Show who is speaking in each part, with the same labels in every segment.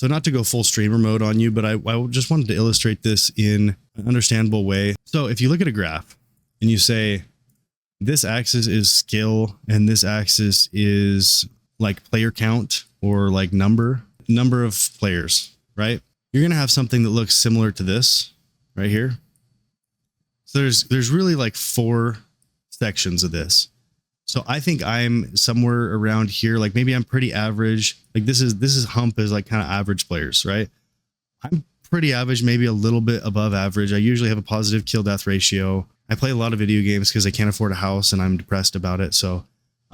Speaker 1: So not to go full streamer mode on you, but I just wanted to illustrate this in an understandable way. So if you look at a graph and you say this axis is skill and this axis is like player count or like number of players, right? You're going to have something that looks similar to this right here. So there's really like 4 sections of this. So I think I'm somewhere around here. Like maybe I'm pretty average. Like this is hump is like kind of average players, right? I'm pretty average, maybe a little bit above average. I usually have a positive kill death ratio. I play a lot of video games because I can't afford a house and I'm depressed about it. So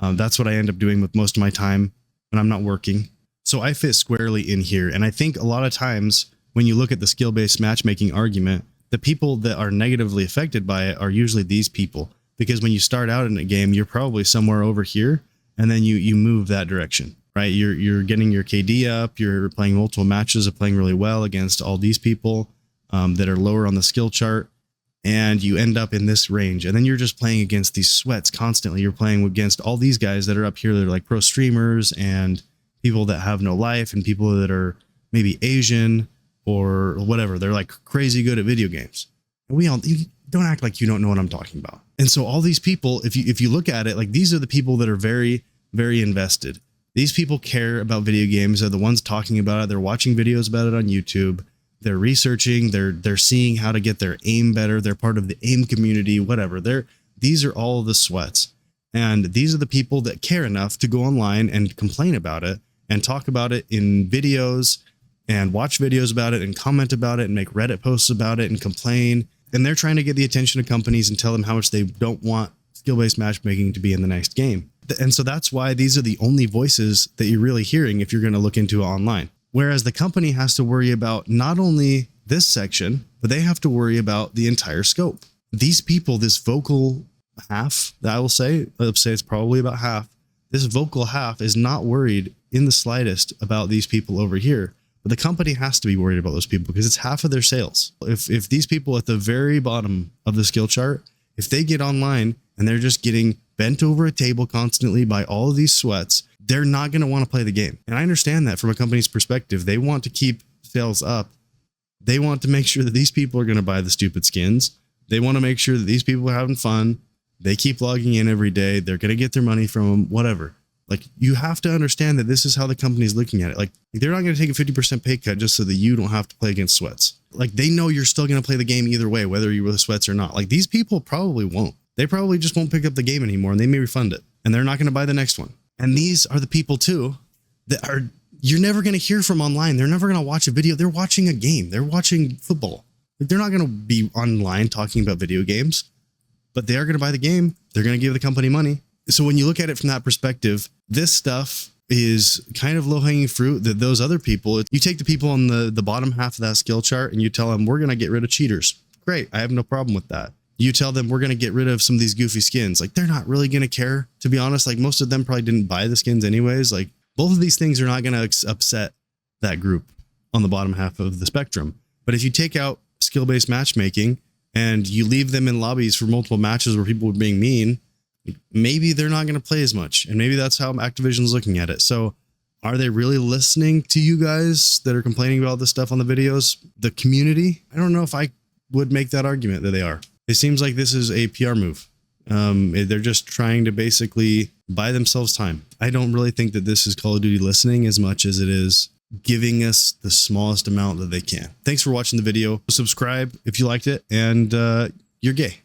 Speaker 1: that's what I end up doing with most of my time when I'm not working. So I fit squarely in here. And I think a lot of times when you look at the skill-based matchmaking argument, the people that are negatively affected by it are usually these people. Because when you start out in a game, you're probably somewhere over here, and then you move that direction, right? You're getting your KD up, you're playing multiple matches of playing really well against all these people that are lower on the skill chart, and you end up in this range. And then you're just playing against these sweats constantly. You're playing against all these guys that are up here that are like pro streamers and people that have no life and people that are maybe Asian or whatever. They're like crazy good at video games. And you don't act like you don't know what I'm talking about. And so all these people, if you look at it, like these are the people that are very, very invested. These people care about video games. They're the ones talking about it. They're watching videos about it on YouTube. They're researching. They're seeing how to get their aim better. They're part of the aim community, whatever. These are all the sweats. And these are the people that care enough to go online and complain about it and talk about it in videos and watch videos about it and comment about it and make Reddit posts about it and complain. And they're trying to get the attention of companies and tell them how much they don't want skill-based matchmaking to be in the next game. And so that's why these are the only voices that you're really hearing if you're going to look into it online. Whereas the company has to worry about not only this section, but they have to worry about the entire scope. These people, this vocal half, that I will say it's probably about half, this vocal half is not worried in the slightest about these people over here. But the company has to be worried about those people because it's half of their sales. If these people at the very bottom of the skill chart, if they get online and they're just getting bent over a table constantly by all of these sweats, they're not going to want to play the game. And I understand that from a company's perspective. They want to keep sales up. They want to make sure that these people are going to buy the stupid skins. They want to make sure that these people are having fun. They keep logging in every day. They're going to get their money from them, whatever. Like, you have to understand that this is how the company's looking at it. Like, they're not going to take a 50% pay cut just so that you don't have to play against sweats. Like, they know you're still going to play the game either way, whether you're with sweats or not. Like, these people probably won't. They probably just won't pick up the game anymore and they may refund it. And they're not going to buy the next one. And these are the people too that you're never going to hear from online. They're never going to watch a video. They're watching a game. They're watching football. Like, they're not going to be online talking about video games, but they are going to buy the game. They're going to give the company money. So when you look at it from that perspective, this stuff is kind of low-hanging fruit that those other people, you take the people on the bottom half of that skill chart and you tell them, we're going to get rid of cheaters. Great. I have no problem with that. You tell them we're going to get rid of some of these goofy skins. Like, they're not really going to care, to be honest. Like, most of them probably didn't buy the skins anyways. Like, both of these things are not going to upset that group on the bottom half of the spectrum. But if you take out skill-based matchmaking and you leave them in lobbies for multiple matches where people are being mean, maybe they're not going to play as much. And maybe that's how Activision's looking at it. So are they really listening to you guys that are complaining about this stuff on the videos? The community? I don't know if I would make that argument that they are. It seems like this is a PR move. They're just trying to basically buy themselves time. I don't really think that this is Call of Duty listening as much as it is giving us the smallest amount that they can. Thanks for watching the video. Subscribe if you liked it, and you're gay.